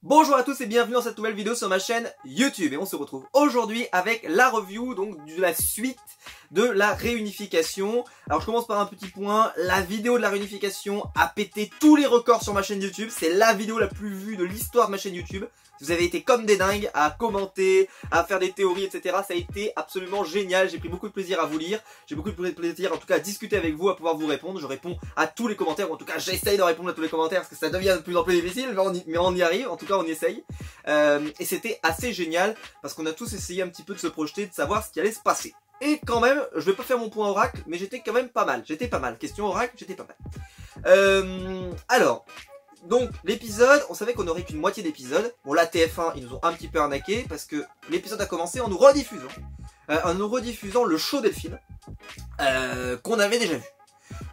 Bonjour à tous et bienvenue dans cette nouvelle vidéo sur ma chaîne YouTube et on se retrouve aujourd'hui avec la review donc de la suite de la réunification. Alors je commence par un petit point, la vidéo de la réunification a pété tous les records sur ma chaîne YouTube, c'est la vidéo la plus vue de l'histoire de ma chaîne YouTube. Vous avez été comme des dingues à commenter, à faire des théories, etc. Ça a été absolument génial, j'ai pris beaucoup de plaisir à vous lire, j'ai beaucoup de plaisir en tout cas à discuter avec vous, à pouvoir vous répondre. Je réponds à tous les commentaires, ou en tout cas j'essaye de répondre à tous les commentaires parce que ça devient de plus en plus difficile, mais on y arrive, en tout cas on y essaye. Et c'était assez génial parce qu'on a tous essayé un petit peu de se projeter, de savoir ce qui allait se passer. Et quand même, je vais pas faire mon point oracle, mais j'étais quand même pas mal, Question oracle, j'étais pas mal. Alors... Donc l'épisode, on savait qu'on aurait qu'une moitié d'épisode. Bon là TF1 ils nous ont un petit peu arnaqué parce que l'épisode a commencé en nous rediffusant le show Delphine qu'on avait déjà vu.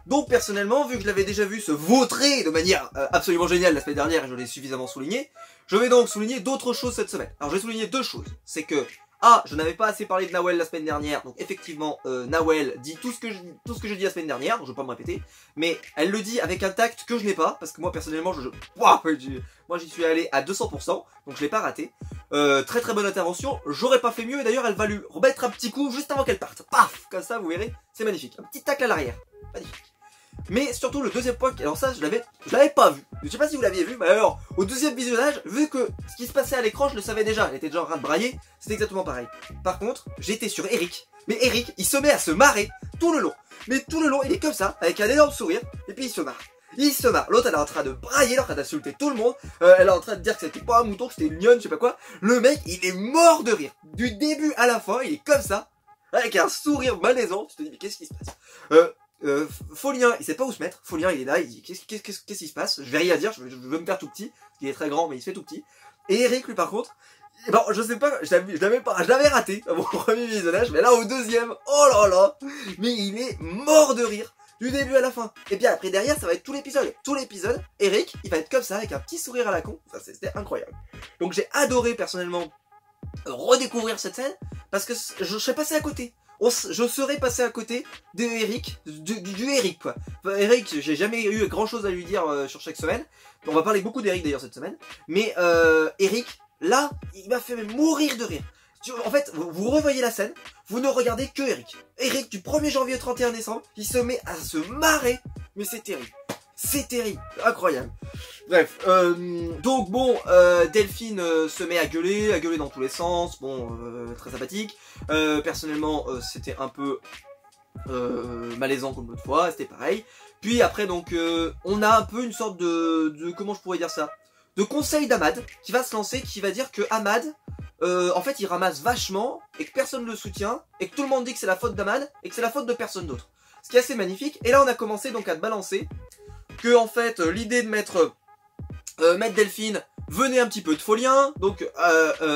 Donc personnellement, vu que je l'avais déjà vu se vautrer de manière absolument géniale la semaine dernière et je l'ai suffisamment souligné, je vais donc souligner d'autres choses cette semaine. Alors je vais souligner deux choses, c'est que je n'avais pas assez parlé de Nawel la semaine dernière, donc effectivement Nawel dit tout ce que j'ai dit la semaine dernière, donc je vais pas me répéter, mais elle le dit avec un tact que je n'ai pas, parce que moi personnellement moi j'y suis allé à 200%, donc je l'ai pas raté. Très très bonne intervention, j'aurais pas fait mieux, et d'ailleurs elle va lui remettre un petit coup juste avant qu'elle parte, paf, comme ça vous verrez, c'est magnifique, un petit tacle à l'arrière, magnifique. Mais surtout le deuxième point, alors ça je l'avais pas vu, je sais pas si vous l'aviez vu, mais alors au deuxième visionnage, vu que ce qui se passait à l'écran je le savais déjà, elle était déjà en train de brailler, c'était exactement pareil. Par contre j'étais sur Eric, mais Eric il se met à se marrer tout le long, mais tout le long il est comme ça, avec un énorme sourire, et puis il se marre. L'autre elle est en train de brailler, elle est en train d'insulter tout le monde, elle est en train de dire que c'était pas un mouton, que c'était une lionne, je sais pas quoi. Le mec il est mort de rire, du début à la fin il est comme ça, avec un sourire malaisant, tu te dis mais qu'est-ce qui se passe? Folien, il sait pas où se mettre. Folien, il est là, il dit qu'est-ce qui se passe? Je vais rien dire, je veux me faire tout petit. Il est très grand, mais il se fait tout petit. Et Eric, lui, par contre, bon, je sais pas, je l'avais raté à mon premier visionnage, mais là, au deuxième, oh là là, mais il est mort de rire. Du début à la fin. Et bien après derrière ça va être tout l'épisode. Tout l'épisode, Eric, il va être comme ça, avec un petit sourire à la con. Enfin, c'était incroyable. Donc j'ai adoré personnellement redécouvrir cette scène, parce que je serais passé à côté. Je serais passé à côté de Eric, du Eric quoi. Enfin, Eric, j'ai jamais eu grand chose à lui dire sur chaque semaine. On va parler beaucoup d'Eric d'ailleurs cette semaine. Mais Eric, là, il m'a fait mourir de rire. En fait, vous revoyez la scène, vous ne regardez que Eric. Eric, du 1er janvier au 31 décembre, il se met à se marrer, mais c'est terrible. C'est terrible, incroyable. Bref, donc bon, Delphine se met à gueuler dans tous les sens, bon, très sympathique. Personnellement, c'était un peu malaisant comme l'autre fois, c'était pareil. Puis après, donc, on a un peu une sorte de comment je pourrais dire ça, de conseil d'Ahmad, qui va se lancer, qui va dire que Ahmad, en fait, il ramasse vachement, et que personne ne le soutient, et que tout le monde dit que c'est la faute d'Ahmad, et que c'est la faute de personne d'autre. Ce qui est assez magnifique, et là on a commencé donc à te balancer que en fait l'idée de mettre Delphine venait un petit peu de Folien, donc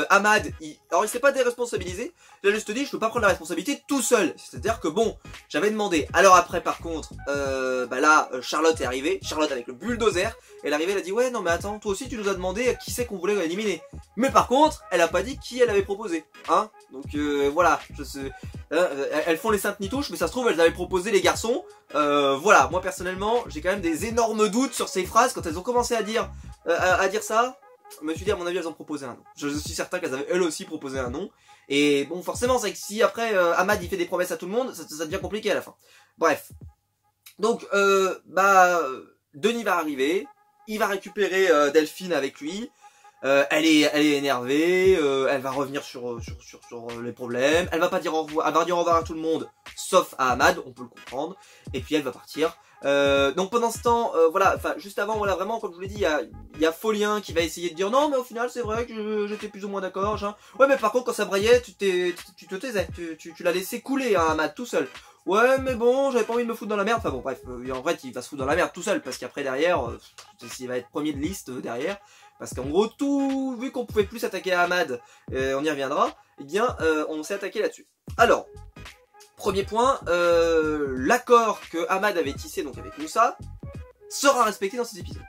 Ahmad, alors il s'est pas déresponsabilisé, il a juste dit je peux pas prendre la responsabilité tout seul, c'est-à-dire que bon, j'avais demandé, alors après par contre, là Charlotte est arrivée, Charlotte avec le bulldozer, elle est arrivée, elle a dit ouais non mais attends, toi aussi tu nous as demandé qui c'est qu'on voulait éliminer, mais par contre, elle a pas dit qui elle avait proposé, hein, donc voilà, je sais, elles font les saintes nitouches, mais ça se trouve elles avaient proposé les garçons, voilà, moi personnellement, j'ai quand même des énormes doutes sur ces phrases, quand elles ont commencé à dire ça, je me suis dit à mon avis elles ont proposé un nom. Je suis certain qu'elles avaient elles aussi proposé un nom. Et bon forcément c'est que si après Ahmad il fait des promesses à tout le monde, ça devient compliqué à la fin. Bref. Donc Denis va arriver, il va récupérer Delphine avec lui. Elle est énervée, elle va revenir sur les problèmes, elle va pas dire au revoir, elle va dire au revoir à tout le monde, sauf à Ahmad, on peut le comprendre, et puis elle va partir. Donc pendant ce temps, voilà, enfin juste avant, voilà, vraiment, comme je vous l'ai dit, il y a Folien qui va essayer de dire non, mais au final c'est vrai que j'étais plus ou moins d'accord, genre. Ouais, mais par contre quand ça braillait, tu te taisais, tu l'as laissé couler, hein, Ahmad, tout seul. Ouais, mais bon, j'avais pas envie de me foutre dans la merde. Enfin bon, bref, en vrai, il va se foutre dans la merde tout seul, parce qu'après derrière, il va être premier de liste derrière. Parce qu'en gros, vu qu'on pouvait plus s'attaquer à Ahmad, on y reviendra, eh bien, on s'est attaqué là-dessus. Alors, premier point, l'accord que Ahmad avait tissé donc avec Moussa sera respecté dans cet épisode.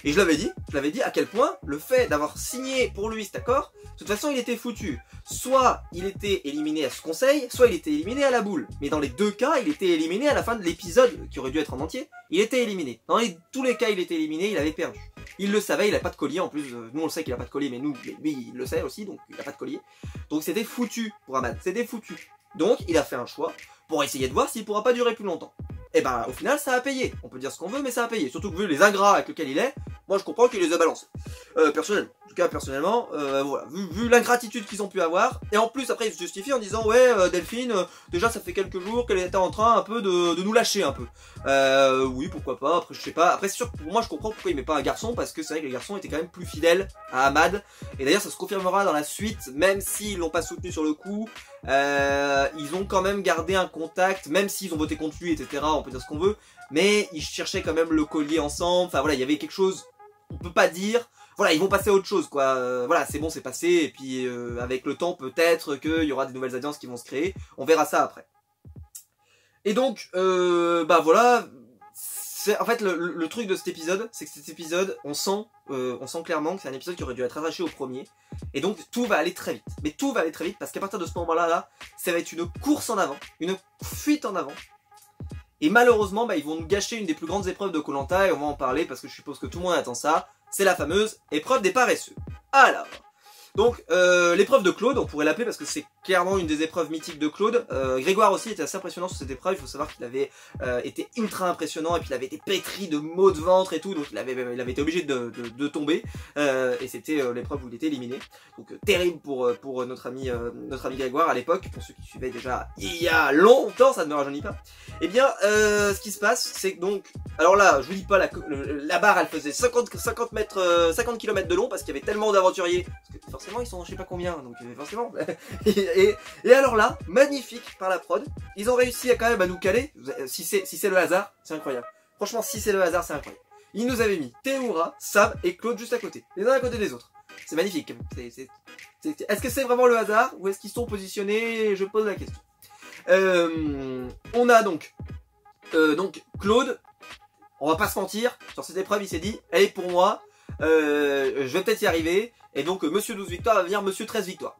Et je l'avais dit à quel point le fait d'avoir signé pour lui cet accord, de toute façon il était foutu. Soit il était éliminé à ce conseil, soit il était éliminé à la boule. Mais dans les deux cas, il était éliminé à la fin de l'épisode, qui aurait dû être en entier, il était éliminé. Dans tous les cas, il était éliminé, il avait perdu. Il le savait, il a pas de collier, en plus, nous on le sait qu'il a pas de collier, mais lui il le sait aussi, donc il a pas de collier. Donc c'était foutu pour Ahmad, c'était foutu. Donc il a fait un choix pour essayer de voir s'il pourra pas durer plus longtemps. Et ben au final ça a payé, on peut dire ce qu'on veut mais ça a payé, surtout que vu les ingrats avec lesquels il est, moi je comprends qu'il les a balancés. Personnellement, en tout cas personnellement, voilà, vu l'ingratitude qu'ils ont pu avoir, et en plus après ils se justifient en disant ouais Delphine, déjà ça fait quelques jours qu'elle était en train un peu de nous lâcher un peu. Oui pourquoi pas, après je sais pas, après c'est sûr que pour moi je comprends pourquoi il met pas un garçon, parce que c'est vrai que les garçons étaient quand même plus fidèles à Ahmad, et d'ailleurs ça se confirmera dans la suite, même s'ils l'ont pas soutenu sur le coup, ils ont quand même gardé un contact, même s'ils ont voté contre lui etc, on peut dire ce qu'on veut, mais ils cherchaient quand même le collier ensemble, enfin voilà, il y avait quelque chose, on peut pas dire, voilà, ils vont passer à autre chose quoi, voilà, c'est bon, c'est passé, et puis avec le temps peut-être qu'il y aura des nouvelles alliances qui vont se créer, on verra ça après. Et donc, bah voilà, en fait le truc de cet épisode, c'est que cet épisode, on sent clairement que c'est un épisode qui aurait dû être attaché au premier, et donc tout va aller très vite, mais tout va aller très vite, parce qu'à partir de ce moment-là, ça va être une course en avant, une fuite en avant, et malheureusement, bah, ils vont nous gâcher une des plus grandes épreuves de Koh-Lanta, et on va en parler parce que je suppose que tout le monde attend ça. C'est la fameuse épreuve des paresseux. Alors, donc l'épreuve de Claude, on pourrait l'appeler parce que c'est clairement une des épreuves mythiques de Claude. Grégoire aussi était assez impressionnant sur cette épreuve, il faut savoir qu'il avait été ultra impressionnant et puis il avait été pétri de maux de ventre et tout, donc il avait été obligé de tomber, et c'était l'épreuve où il était éliminé. Donc terrible pour notre ami Grégoire à l'époque, pour ceux qui suivaient déjà il y a longtemps, ça ne me rajeunit pas. Et bien ce qui se passe, c'est que donc, alors là je vous dis pas, la barre elle faisait 50 km de long parce qu'il y avait tellement d'aventuriers, parce que forcément ils sont je sais pas combien, donc forcément et alors là, magnifique par la prod, ils ont réussi à quand même à nous caler, si c'est le hasard, c'est incroyable. Franchement, si c'est le hasard, c'est incroyable. Ils nous avaient mis Théoura, Sam et Claude juste à côté, les uns à côté des autres. C'est magnifique. Est-ce que c'est vraiment le hasard ou est-ce qu'ils sont positionnés? Je pose la question. On a donc Claude, on va pas se mentir, sur cette épreuve il s'est dit, elle est pour moi, je vais peut-être y arriver, et donc monsieur 12 victoires va venir monsieur 13 victoires.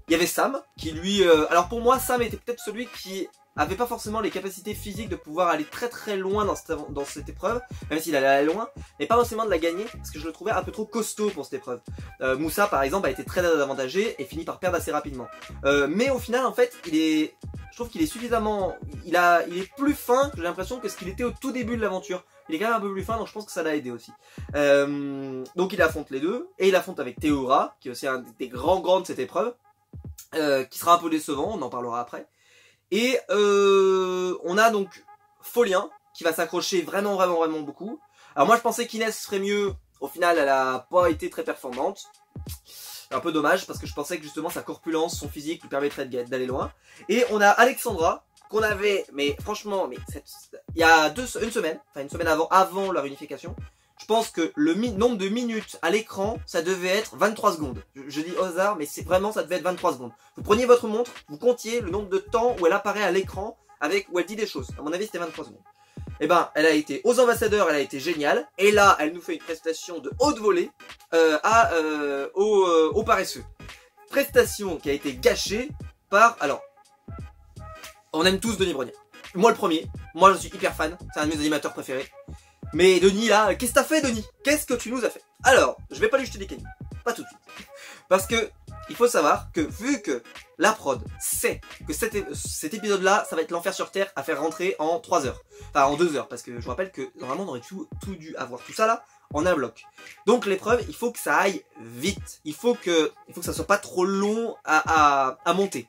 Il y avait Sam, qui lui... alors pour moi, Sam était peut-être celui qui avait pas forcément les capacités physiques de pouvoir aller très très loin dans cette épreuve, même s'il allait aller loin, mais pas forcément de la gagner, parce que je le trouvais un peu trop costaud pour cette épreuve. Moussa par exemple a été très avantagé et finit par perdre assez rapidement. Mais au final en fait, je trouve qu'il est suffisamment... Il est plus fin, j'ai l'impression, que ce qu'il était au tout début de l'aventure. Il est quand même un peu plus fin, donc je pense que ça l'a aidé aussi. Donc il affronte les deux, et il affronte avec Théoura, qui est aussi un des grands de cette épreuve, qui sera un peu décevant, on en parlera après. Et on a donc Folien, qui va s'accrocher vraiment beaucoup. Alors moi je pensais qu'Inès ferait mieux, au final elle a pas été très performante. Un peu dommage, parce que je pensais que justement sa corpulence, son physique lui permettrait d'aller loin. Et on a Alexandra, qu'on avait, mais franchement, il y a une semaine avant la réunification, je pense que le nombre de minutes à l'écran, ça devait être 23 secondes. Je dis au hasard, mais c'est vraiment, ça devait être 23 secondes. Vous preniez votre montre, vous comptiez le nombre de temps où elle apparaît à l'écran, où elle dit des choses. À mon avis, c'était 23 secondes. Et ben, elle a été aux ambassadeurs, elle a été géniale. Et là, elle nous fait une prestation de haute volée aux paresseux. Prestation qui a été gâchée par... Alors, on aime tous Denis Brognard. Moi le premier, moi je suis hyper fan, c'est un de mes animateurs préférés. Mais Denis là, qu'est-ce que t'as fait Denis? Qu'est-ce que tu nous as fait? Alors, je vais pas lui jeter des cailloux, pas tout de suite. Parce que, il faut savoir que vu que la prod sait que cet épisode là, ça va être l'enfer sur terre à faire rentrer en 3 heures. Enfin en 2 heures, parce que je vous rappelle que normalement on aurait tout dû avoir tout ça là en un bloc. Donc l'épreuve, il faut que ça aille vite. Il faut que ça soit pas trop long à monter.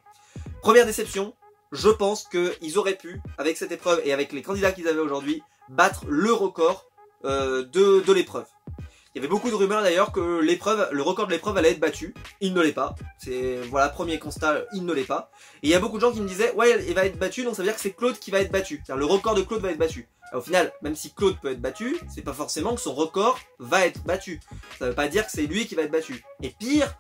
Première déception, je pense qu'ils auraient pu, avec cette épreuve et avec les candidats qu'ils avaient aujourd'hui, battre le record de l'épreuve. Il y avait beaucoup de rumeurs d'ailleurs que le record de l'épreuve allait être battu. Il ne l'est pas. C'est, voilà, premier constat, il ne l'est pas. Et il y a beaucoup de gens qui me disaient, ouais, il va être battu, donc ça veut dire que c'est Claude qui va être battu. C'est-à-dire le record de Claude va être battu. Et au final, même si Claude peut être battu, c'est pas forcément que son record va être battu. Ça veut pas dire que c'est lui qui va être battu. Et pire,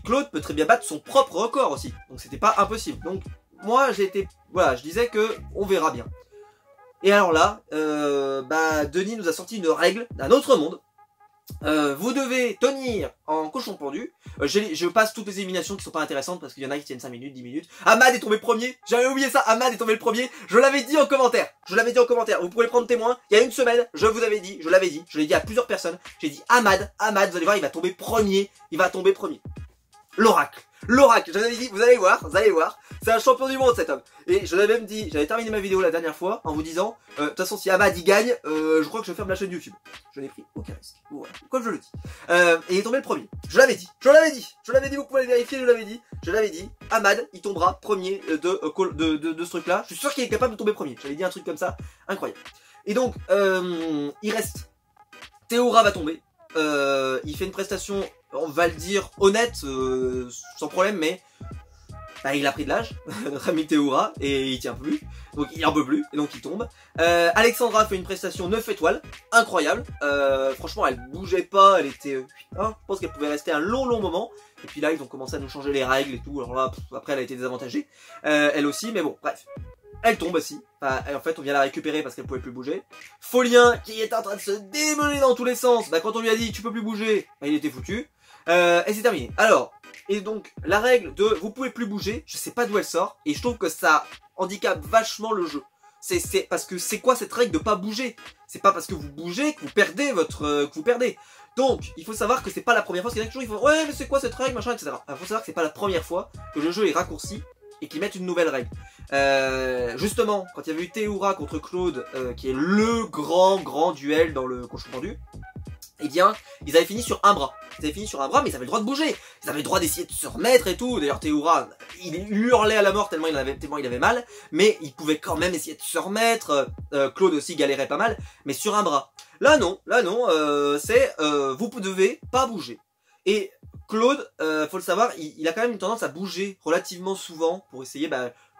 Claude peut très bien battre son propre record aussi. Donc c'était pas impossible. Donc moi, voilà, je disais que on verra bien. Et alors là, Denis nous a sorti une règle d'un autre monde. Vous devez tenir en cochon pendu. Je passe toutes les éliminations qui sont pas intéressantes parce qu'il y en a qui tiennent 5 minutes, 10 minutes. Ahmad est tombé premier. J'avais oublié ça. Ahmad est tombé le premier. Je l'avais dit en commentaire. Vous pouvez le prendre témoin. Il y a une semaine, je vous avais dit, je l'avais dit. Je l'ai dit à plusieurs personnes. J'ai dit Ahmad, vous allez voir, il va tomber premier. L'oracle. L'oracle, j'avais dit, vous allez voir, c'est un champion du monde cet homme. Et je l'avais même dit, j'avais terminé ma vidéo la dernière fois en vous disant, de toute façon si Ahmad il gagne, je crois que je ferme la chaîne YouTube. Je n'ai pris aucun risque, voilà, comme je le dis. Et il est tombé le premier, je l'avais dit, vous pouvez le vérifier, je l'avais dit, Ahmad il tombera premier de ce truc là, je suis sûr qu'il est capable de tomber premier, j'avais dit un truc comme ça, incroyable. Et donc, il reste, Théora va tomber, il fait une prestation, on va le dire, honnête, sans problème, mais bah, il a pris de l'âge, notre ami Théora, et il tient plus, donc il en peut plus, et donc il tombe. Alexandra fait une prestation 9 étoiles, incroyable, franchement elle bougeait pas, elle était, je pense qu'elle pouvait rester un long moment, et puis là ils ont commencé à nous changer les règles et tout, alors là, après elle a été désavantagée, elle aussi, mais bon, bref. Elle tombe aussi. Enfin, en fait, on vient la récupérer parce qu'elle pouvait plus bouger. Folien, qui est en train de se démolir dans tous les sens. Bah, quand on lui a dit tu peux plus bouger, bah, il était foutu. Et c'est terminé. Alors, et donc, la règle de vous pouvez plus bouger, je sais pas d'où elle sort. Et je trouve que ça handicape vachement le jeu. C'est parce que c'est quoi cette règle de pas bouger? C'est pas parce que vous bougez que vous perdez Donc, il faut savoir que c'est pas la première fois. Parce qu'il y a toujours, il faut, ouais, mais c'est quoi cette règle, machin, etc. Il faut savoir que c'est pas la première fois que le jeu est raccourci et qu'ils mettent une nouvelle règle. Justement, quand il y avait eu Théora contre Claude, qui est le grand duel dans le cochon pendu, eh bien, ils avaient fini sur un bras. Mais ils avaient le droit de bouger. Ils avaient le droit d'essayer de se remettre et tout. D'ailleurs, Théora, il hurlait à la mort tellement il avait mal. Mais il pouvait quand même essayer de se remettre. Claude aussi galérait pas mal. Mais sur un bras. Là non, c'est vous devez pas bouger. Et Claude, faut le savoir, il a quand même une tendance à bouger relativement souvent pour essayer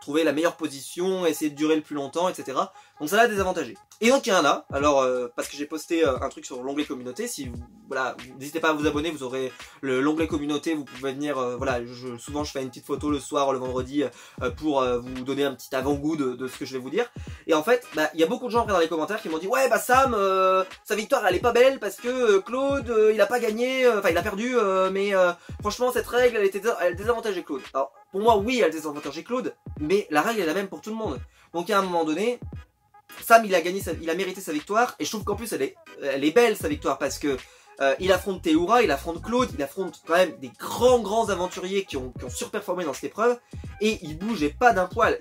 trouver la meilleure position, essayer de durer le plus longtemps, etc. Donc ça l'a désavantagé. Et donc il y en a, alors parce que j'ai posté un truc sur l'onglet communauté, si vous, voilà, n'hésitez pas à vous abonner, vous aurez l'onglet communauté, vous pouvez venir, voilà, souvent je fais une petite photo le soir, le vendredi, pour vous donner un petit avant-goût de ce que je vais vous dire. Et en fait, il y a beaucoup de gens après dans les commentaires qui m'ont dit, ouais Sam, sa victoire elle est pas belle parce que Claude, il a pas gagné, enfin il a perdu, mais franchement cette règle elle désavantageait Claude. Alors pour moi oui elle désavantageait Claude, mais la règle est la même pour tout le monde. Donc à un moment donné, Sam il a mérité sa victoire, et je trouve qu'en plus elle est belle sa victoire parce que il affronte Théora, il affronte Claude, il affronte quand même des grands aventuriers qui ont surperformé dans cette épreuve, et il bougeait pas d'un poil,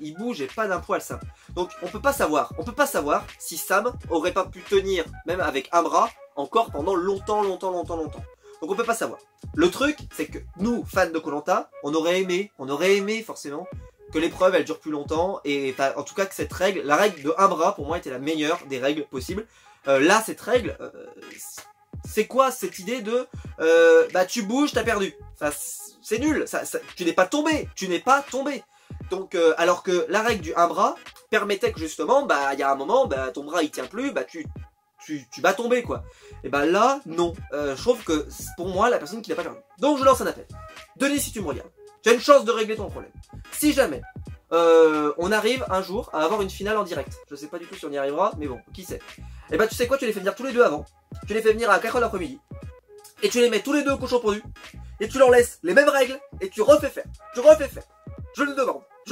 Sam. Donc on peut pas savoir si Sam aurait pas pu tenir même avec un bras encore pendant longtemps. Donc on peut pas savoir. Le truc c'est que nous fans de Koh-Lanta, on aurait aimé forcément que l'épreuve elle dure plus longtemps, et en tout cas que cette règle, la règle de un bras pour moi était la meilleure des règles possibles. Là cette règle, c'est quoi cette idée de tu bouges, t'as perdu. Enfin, c'est nul, tu n'es pas tombé. Donc alors que la règle du un bras permettait que justement, il y a un moment, ton bras il tient plus, tu vas tomber quoi. Et là, non. Je trouve que pour moi, la personne qui n'a pas perdu. Donc je lance un appel. Denis, si tu me regardes, tu as une chance de régler ton problème. Si jamais on arrive un jour à avoir une finale en direct, je sais pas du tout si on y arrivera, mais bon, qui sait. Et tu sais quoi, tu les fais venir tous les deux avant. Tu les fais venir à 4h l'après-midi. Et tu les mets tous les deux au cochon pendu. Et tu leur laisses les mêmes règles. Et tu refais faire. Je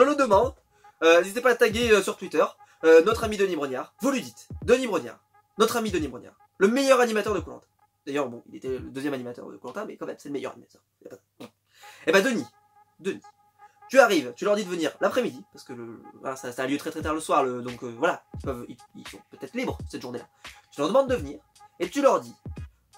le demande. N'hésitez pas à taguer sur Twitter notre ami Denis Brognard. Vous lui dites, Denis Brognard, notre ami Denis Brognard, le meilleur animateur de Koh-Lanta. D'ailleurs, bon, il était le deuxième animateur de Koh-Lanta, mais quand même, c'est le meilleur animateur. Et Denis, tu arrives, tu leur dis de venir l'après-midi, parce que voilà, ça a lieu très tard le soir, donc voilà, ils sont peut-être libres cette journée-là. Tu leur demandes de venir, et tu leur dis,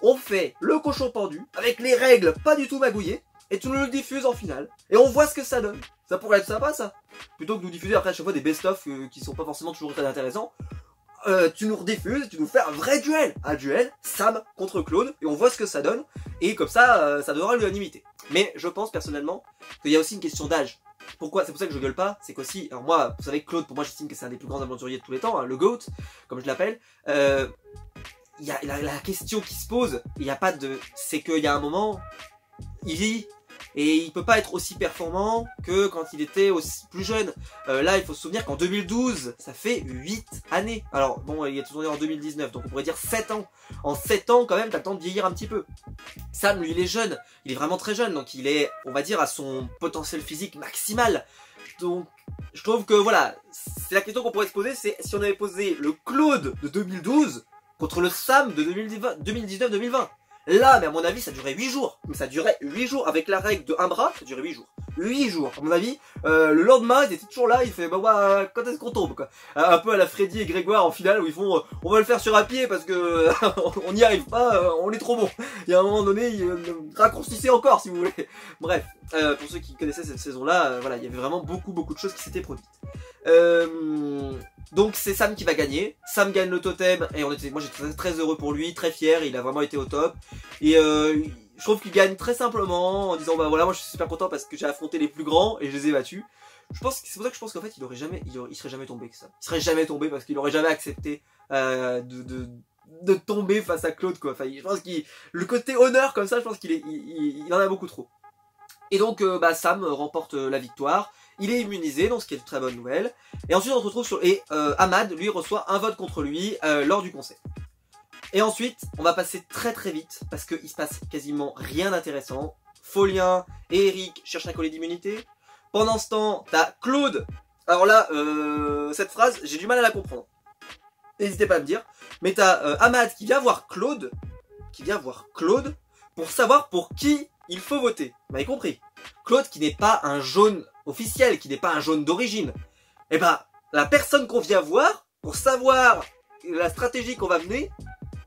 on fait le cochon pendu, avec les règles pas du tout magouillées, et tu nous le diffuses en finale, et on voit ce que ça donne. Ça pourrait être sympa ça. Plutôt que de nous diffuser après à chaque fois des best-of qui sont pas forcément toujours très intéressants. Tu nous rediffuses, tu nous fais un vrai duel. Un duel, Sam contre Claude, et on voit ce que ça donne, et comme ça, ça donnera l'unanimité. Mais je pense personnellement qu'il y a aussi une question d'âge. Pourquoi? C'est pour ça que je gueule pas, c'est qu'aussi, alors moi, vous savez que Claude, pour moi j'estime que c'est un des plus grands aventuriers de tous les temps, hein, le GOAT, comme je l'appelle. Il y a la question qui se pose, il y a pas de... C'est qu'il y a un moment, il vit, et il peut pas être aussi performant que quand il était aussi plus jeune. Là il faut se souvenir qu'en 2012 ça fait 8 années. Alors bon, il est tourné en 2019, donc on pourrait dire 7 ans. En 7 ans quand même t'as le temps de vieillir un petit peu. Sam lui il est jeune, il est vraiment très jeune, donc il est, on va dire, à son potentiel physique maximal. Donc je trouve que voilà, c'est la question qu'on pourrait se poser, c'est si on avait posé le Claude de 2012 contre le Sam de 2019-2020. Là, mais à mon avis, ça durait 8 jours. Mais ça durait 8 jours. Avec la règle de un bras, ça durait 8 jours. 8 jours. À mon avis, le lendemain, ils étaient toujours là. Il fait, bah, ouais, quand est-ce qu'on tombe, quoi. Un peu à la Freddy et Grégoire en finale où ils font, on va le faire sur un pied parce que on n'y arrive pas, on est trop bon. Il y a un moment donné, raccourcissez encore si vous voulez. Bref, pour ceux qui connaissaient cette saison-là, voilà, il y avait vraiment beaucoup de choses qui s'étaient produites. Donc c'est Sam qui va gagner. Sam gagne le totem et moi j'étais très heureux pour lui, très fier, il a vraiment été au top. Et je trouve qu'il gagne très simplement en disant bah voilà, moi je suis super content parce que j'ai affronté les plus grands et je les ai battus. Je pense que c'est pour ça que je pense qu'en fait il serait jamais tombé que ça. Il serait jamais tombé parce qu'il aurait jamais accepté de tomber face à Claude quoi. Enfin, je pense qu'il le côté honneur comme ça, je pense il en a beaucoup trop. Et donc bah Sam remporte la victoire. Il est immunisé, donc ce qui est une très bonne nouvelle. Et ensuite on se retrouve sur... Et Ahmad, lui, reçoit un vote contre lui lors du conseil. Et ensuite, on va passer très vite, parce qu'il se passe quasiment rien d'intéressant. Folien et Eric cherchent un collier d'immunité. Pendant ce temps, t'as Claude. Alors là, cette phrase, j'ai du mal à la comprendre. N'hésitez pas à me dire. Mais t'as Ahmad qui vient voir Claude. Pour savoir pour qui il faut voter. Vous m'avez compris. Claude qui n'est pas un jaune officiel, qui n'est pas un jaune d'origine. Et ben, la personne qu'on vient voir, pour savoir la stratégie qu'on va mener,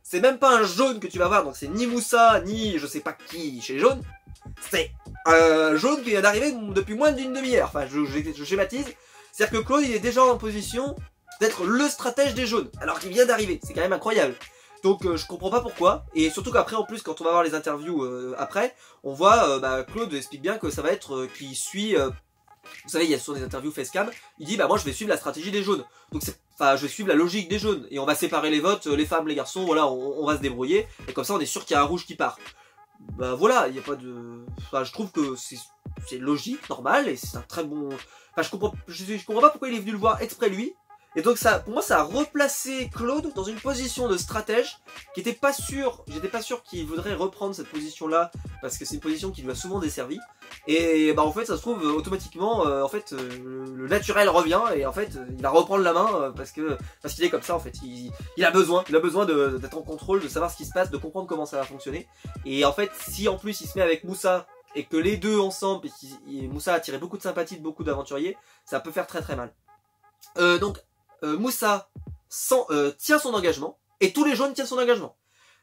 c'est même pas un jaune que tu vas voir, donc c'est ni Moussa, ni je sais pas qui chez les jaunes, c'est un jaune qui vient d'arriver depuis moins d'une demi-heure, enfin je schématise, c'est-à-dire que Claude il est déjà en position d'être le stratège des jaunes, alors qu'il vient d'arriver, c'est quand même incroyable. Donc je comprends pas pourquoi, et surtout qu'après en plus quand on va voir les interviews après, on voit Claude explique bien que ça va être qu'il suit, vous savez il y a souvent des interviews facecam, il dit bah moi je vais suivre la stratégie des jaunes, donc je vais suivre la logique des jaunes, et on va séparer les votes, les femmes, les garçons, voilà on va se débrouiller, et comme ça on est sûr qu'il y a un rouge qui part. Bah voilà, il n'y a pas de... Enfin, je trouve que c'est logique, normal, et c'est un très bon... Enfin je comprends pas pourquoi il est venu le voir exprès lui. Et donc ça, pour moi, ça a replacé Claude dans une position de stratège qui était pas sûr. J'étais pas sûr qu'il voudrait reprendre cette position-là parce que c'est une position qui lui a souvent desservi. Et bah en fait, ça se trouve automatiquement, le naturel revient et en fait, il va reprendre la main parce qu'il est comme ça en fait. Il a besoin d'être en contrôle, de savoir ce qui se passe, de comprendre comment ça va fonctionner. Et en fait, si en plus il se met avec Moussa et que les deux ensemble, et Moussa a tiré beaucoup de sympathie de beaucoup d'aventuriers, ça peut faire très mal. Donc Moussa tient son engagement et tous les jaunes tiennent son engagement.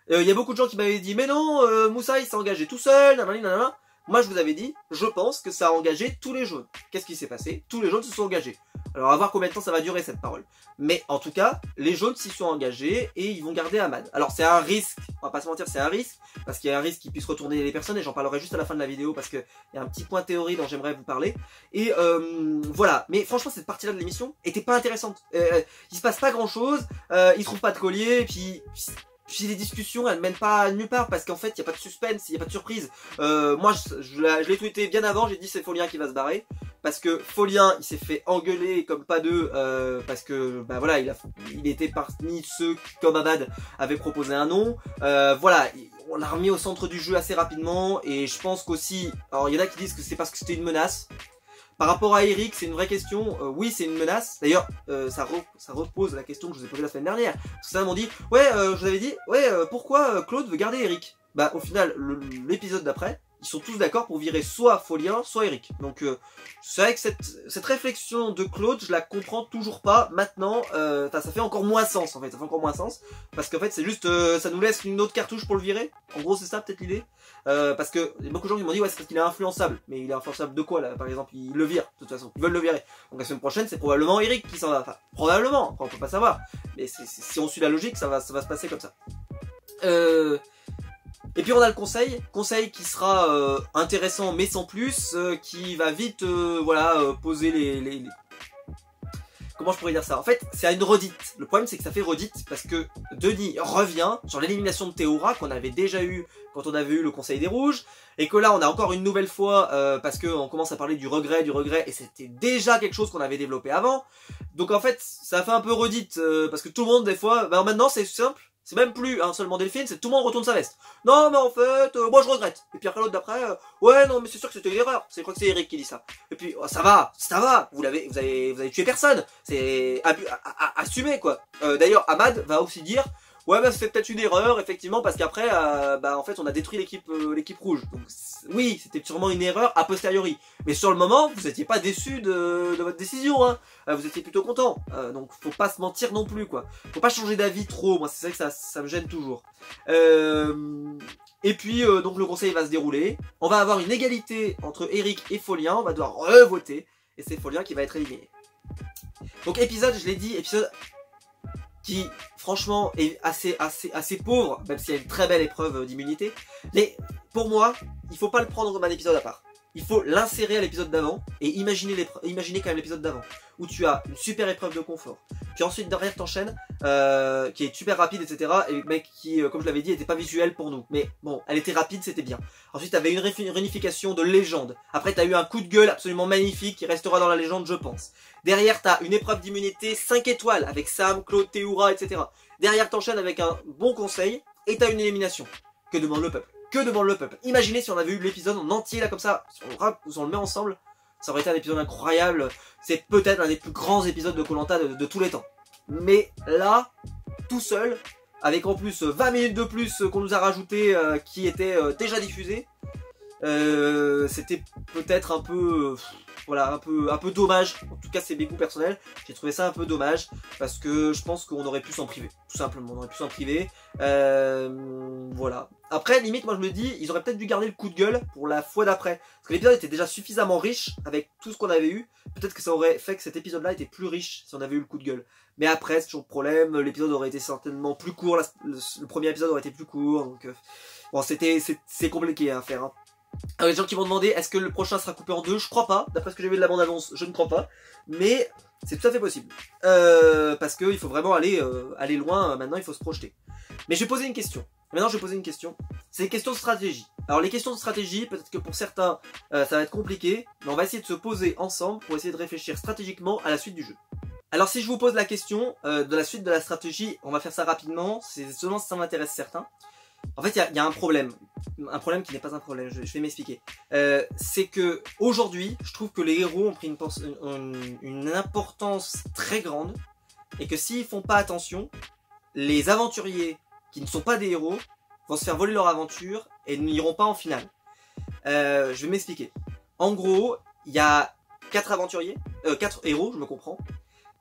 Il y a beaucoup de gens qui m'avaient dit mais non, Moussa il s'est engagé tout seul, nanana. Moi je vous avais dit, je pense que ça a engagé tous les jaunes. Qu'est-ce qui s'est passé? Tous les jaunes se sont engagés. Alors à voir combien de temps ça va durer cette parole. Mais en tout cas, les jaunes s'y sont engagés et ils vont garder Ahmad. Alors c'est un risque, on va pas se mentir, c'est un risque, parce qu'il y a un risque qu'ils puissent retourner les personnes et j'en parlerai juste à la fin de la vidéo parce qu'il y a un petit point théorie dont j'aimerais vous parler. Et voilà, mais franchement cette partie-là de l'émission était pas intéressante. Il se passe pas grand-chose, ils trouvent pas de collier, puis les discussions elles mènent pas nulle part parce qu'en fait il y a pas de suspense, il y a pas de surprise. Moi je l'ai tweeté bien avant, j'ai dit c'est Folien qui va se barrer parce que Folien il s'est fait engueuler comme pas deux parce que bah voilà il était parmi ceux qui comme Ahmad avaient proposé un nom. Voilà, on l'a remis au centre du jeu assez rapidement et je pense qu'aussi, alors il y en a qui disent que c'est parce que c'était une menace. Par rapport à Eric, c'est une vraie question. Oui, c'est une menace. D'ailleurs, ça repose la question que je vous ai posée la semaine dernière. Parce que ça m'ont dit, ouais, je vous avais dit, ouais, pourquoi Claude veut garder Eric? Bah, au final, l'épisode d'après, ils sont tous d'accord pour virer soit Folien, soit Eric. Donc, c'est vrai que cette réflexion de Claude, je la comprends toujours pas. Maintenant, ça fait encore moins sens, en fait. Ça fait encore moins sens. Parce qu'en fait, c'est juste, ça nous laisse une autre cartouche pour le virer. En gros, c'est ça, peut-être l'idée. Parce que il y a beaucoup de gens qui m'ont dit ouais c'est parce qu'il est influençable, mais il est influençable de quoi là par exemple, ils le virent de toute façon, ils veulent le virer. Donc la semaine prochaine c'est probablement Eric qui s'en va, enfin probablement, après on peut pas savoir, mais si on suit la logique ça va se passer comme ça. Et puis on a le conseil qui sera intéressant mais sans plus, qui va vite voilà poser comment je pourrais dire ça? En fait, c'est à une redite. Le problème, c'est que ça fait redite parce que Denis revient sur l'élimination de Théora qu'on avait déjà eu quand on avait eu le Conseil des Rouges, et que là, on a encore une nouvelle fois parce qu'on commence à parler du regret, et c'était déjà quelque chose qu'on avait développé avant. Donc en fait, ça fait un peu redite parce que tout le monde, des fois, bah, maintenant, c'est simple. C'est même plus seulement Delphine, c'est tout le monde retourne sa veste. Non, mais en fait, moi je regrette. Et puis après l'autre d'après, ouais, non, mais c'est sûr que c'était une erreur. Je crois que c'est Eric qui dit ça. Et puis, oh, ça va. Vous avez tué personne. C'est assumé, quoi. D'ailleurs, Ahmad va aussi dire, ouais, bah, c'était peut-être une erreur, effectivement, parce qu'après, bah, en fait, on a détruit l'équipe rouge. Donc, oui, c'était sûrement une erreur a posteriori. Mais sur le moment, vous n'étiez pas déçu de votre décision, hein. Vous étiez plutôt content. Donc, faut pas se mentir non plus, quoi. Faut pas changer d'avis trop. Moi, c'est ça que ça me gêne toujours. Et puis, donc, le conseil va se dérouler. On va avoir une égalité entre Eric et Folien. On va devoir revoter. Et c'est Folien qui va être éliminé. Donc, épisode, je l'ai dit, épisode qui franchement est assez pauvre, même s'il y a une très belle épreuve d'immunité. Mais pour moi, il faut pas le prendre comme un épisode à part. Il faut l'insérer à l'épisode d'avant et imaginer quand même l'épisode d'avant, où tu as une super épreuve de confort. Puis ensuite derrière t'enchaînes, qui est super rapide, etc. Et mec qui, comme je l'avais dit, était pas visuelle pour nous. Mais bon, elle était rapide, c'était bien. Ensuite t'avais une réunification de légende. Après t'as eu un coup de gueule absolument magnifique qui restera dans la légende, je pense. Derrière t'as une épreuve d'immunité 5 étoiles avec Sam, Claude, Théoura, etc. Derrière t'enchaînes avec un bon conseil et t'as une élimination. Que demande le peuple? Que demande le peuple? Imaginez si on avait eu l'épisode en entier là comme ça, si on le met ensemble, ça aurait été un épisode incroyable. C'est peut-être un des plus grands épisodes de Koh-Lanta de tous les temps. Mais là, tout seul, avec en plus 20 minutes de plus qu'on nous a rajouté qui étaient déjà diffusées, c'était peut-être un peu voilà, un peu dommage. En tout cas c'est mes goûts personnels, j'ai trouvé ça un peu dommage parce que je pense qu'on aurait pu s'en priver, tout simplement, on aurait pu s'en priver. Voilà, après limite moi je me dis ils auraient peut-être dû garder le coup de gueule pour la fois d'après, parce que l'épisode était déjà suffisamment riche avec tout ce qu'on avait eu. Peut-être que ça aurait fait que cet épisode là était plus riche si on avait eu le coup de gueule. Mais après c'est toujours le problème, l'épisode aurait été certainement plus court, le premier épisode aurait été plus court, donc bon c'est compliqué à faire, hein. Alors, les gens qui m'ont demandé est-ce que le prochain sera coupé en deux, je crois pas, d'après ce que j'ai vu de la bande-annonce, je ne crois pas, mais c'est tout à fait possible, parce qu'il faut vraiment aller loin, maintenant il faut se projeter. Mais je vais poser une question, c'est les questions de stratégie. Alors les questions de stratégie, peut-être que pour certains ça va être compliqué, mais on va essayer de se poser ensemble pour essayer de réfléchir stratégiquement à la suite du jeu. Alors si je vous pose la question de la suite de la stratégie, on va faire ça rapidement, c'est seulement si ça m'intéresse certains. En fait, il y a un problème qui n'est pas un problème, je vais m'expliquer. C'est que aujourd'hui, je trouve que les héros ont pris une importance très grande, et que s'ils font pas attention, les aventuriers qui ne sont pas des héros vont se faire voler leur aventure et n'iront pas en finale. Je vais m'expliquer. En gros, il y a 4 aventuriers, 4 héros, je me comprends.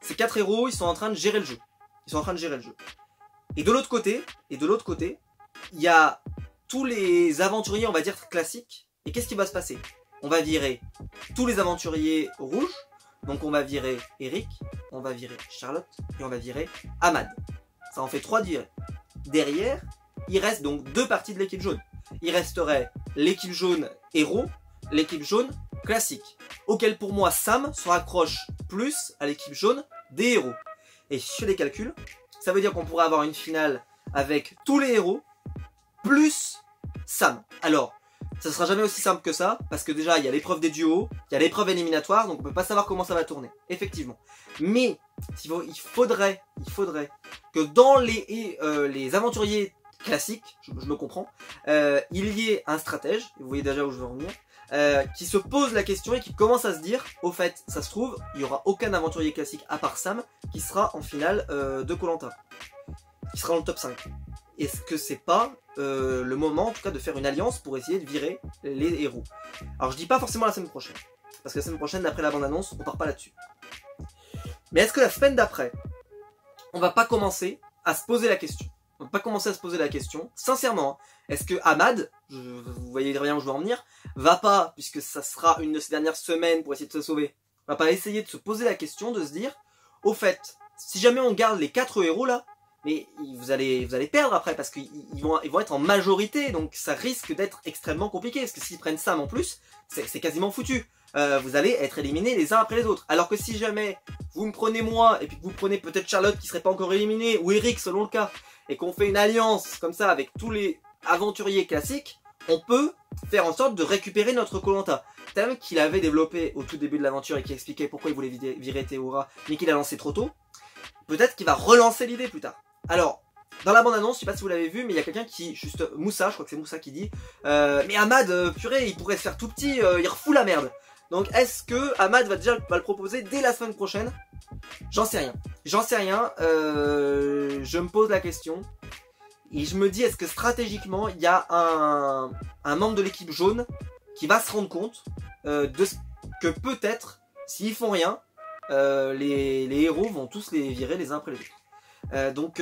Ces 4 héros, ils sont en train de gérer le jeu. Et de l'autre côté, il y a tous les aventuriers, on va dire, classiques. Et qu'est-ce qui va se passer? On va virer tous les aventuriers rouges. Donc on va virer Eric, on va virer Charlotte et on va virer Ahmad. Ça en fait 3 virés. Derrière, il reste donc 2 parties de l'équipe jaune. Il resterait l'équipe jaune héros, l'équipe jaune classique. Auquel pour moi Sam se raccroche plus à l'équipe jaune des héros. Et si je fais les calculs, ça veut dire qu'on pourrait avoir une finale avec tous les héros plus Sam. Alors, ça sera jamais aussi simple que ça, parce que déjà il y a l'épreuve des duos, il y a l'épreuve éliminatoire, donc on peut pas savoir comment ça va tourner, effectivement. Mais il faudrait que dans les aventuriers classiques, je me comprends, il y ait un stratège, et vous voyez déjà où je veux en venir, qui se pose la question et qui commence à se dire, au fait, ça se trouve, il n'y aura aucun aventurier classique à part Sam qui sera en finale de Koh-Lanta, qui sera dans le top 5. Est-ce que c'est pas le moment, en tout cas, de faire une alliance pour essayer de virer les héros? Alors je dis pas forcément la semaine prochaine, parce que la semaine prochaine, d'après la bande-annonce, on part pas là-dessus. Mais est-ce que la semaine d'après, on va pas commencer à se poser la question? On va pas commencer à se poser la question, sincèrement, hein. Est-ce que Ahmad, vous voyez bien où je veux en venir, va pas, puisque ça sera une de ces dernières semaines pour essayer de se sauver, va pas essayer de se poser la question, de se dire, au fait, si jamais on garde les 4 héros là, mais vous allez perdre après, parce qu'ils vont être en majorité, donc ça risque d'être extrêmement compliqué, parce que s'ils prennent Sam en plus, c'est quasiment foutu. vous allez être éliminés les uns après les autres. Alors que si jamais vous me prenez moi, et puis que vous prenez peut-être Charlotte qui serait pas encore éliminée, ou Eric selon le cas, et qu'on fait une alliance comme ça avec tous les aventuriers classiques, on peut faire en sorte de récupérer notre Koh-Lanta. Thème qu'il avait développé au tout début de l'aventure et qui expliquait pourquoi il voulait virer Théoura, mais qu'il a lancé trop tôt. Peut-être qu'il va relancer l'idée plus tard. Alors, dans la bande-annonce, je sais pas si vous l'avez vu, mais il y a quelqu'un qui, juste Moussa, je crois que c'est Moussa qui dit mais Ahmad, purée, il pourrait se faire tout petit, il refout la merde. Donc est-ce que Ahmad va le proposer dès la semaine prochaine? J'en sais rien. J'en sais rien, je me pose la question. Et je me dis, est-ce que stratégiquement, il y a un membre de l'équipe jaune qui va se rendre compte que peut-être, s'ils font rien, les héros vont tous les virer les uns après les autres. Donc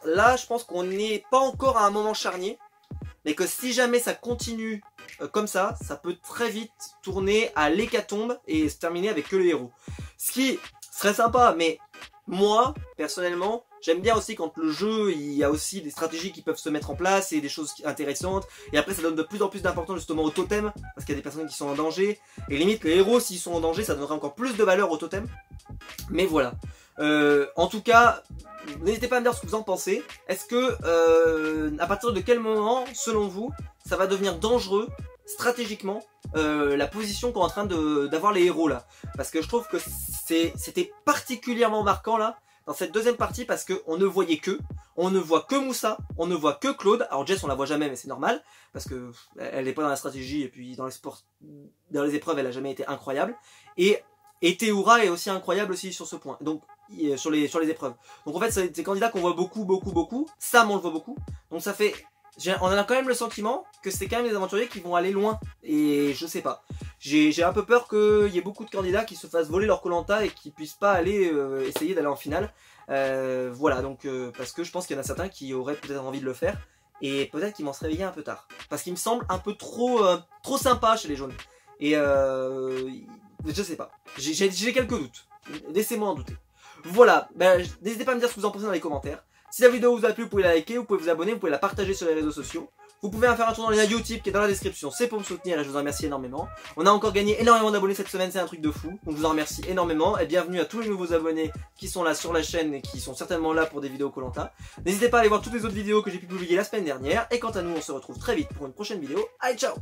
là, je pense qu'on n'est pas encore à un moment charnier, mais que si jamais ça continue comme ça peut très vite tourner à l'hécatombe et se terminer avec que les héros. Ce qui serait sympa, mais moi, personnellement, j'aime bien aussi quand le jeu, il y a aussi des stratégies qui peuvent se mettre en place et des choses intéressantes. Et après, ça donne de plus en plus d'importance justement au totem, parce qu'il y a des personnes qui sont en danger. Et limite, les héros, s'ils sont en danger, ça donnerait encore plus de valeur au totem. Mais voilà. En tout cas, n'hésitez pas à me dire ce que vous en pensez. Est-ce que, à partir de quel moment, selon vous, ça va devenir dangereux stratégiquement la position qu'on est en train d'avoir les héros là? Parce que je trouve que c'était particulièrement marquant là dans cette deuxième partie, parce qu'on ne voyait on ne voit que Moussa, on ne voit que Claude. Alors Jess on la voit jamais, mais c'est normal parce que elle n'est pas dans la stratégie, et puis dans les épreuves elle a jamais été incroyable, et Théoura est aussi incroyable aussi sur ce point, donc sur les épreuves. Donc en fait c'est des candidats qu'on voit beaucoup. Sam on le voit beaucoup, donc ça fait, on a quand même le sentiment que c'est quand même des aventuriers qui vont aller loin, et je sais pas. J'ai un peu peur qu'il y ait beaucoup de candidats qui se fassent voler leur Koh-Lanta et qui puissent pas aller essayer d'aller en finale. Voilà, donc parce que je pense qu'il y en a certains qui auraient peut-être envie de le faire, et peut-être qu'ils vont se réveiller un peu tard. Parce qu'il me semble un peu trop sympa chez les jaunes. Et je sais pas. J'ai quelques doutes. Laissez-moi en douter. Voilà, n'hésitez pas à me dire ce que vous en pensez dans les commentaires. Si la vidéo vous a plu, vous pouvez la liker, vous pouvez vous abonner, vous pouvez la partager sur les réseaux sociaux. Vous pouvez faire un tour dans le lien YouTube qui est dans la description, c'est pour me soutenir et je vous en remercie énormément. On a encore gagné énormément d'abonnés cette semaine, c'est un truc de fou, donc je vous en remercie énormément, et bienvenue à tous les nouveaux abonnés qui sont là sur la chaîne et qui sont certainement là pour des vidéos Koh-Lanta. N'hésitez pas à aller voir toutes les autres vidéos que j'ai pu publier la semaine dernière, et quant à nous, on se retrouve très vite pour une prochaine vidéo. Allez, ciao!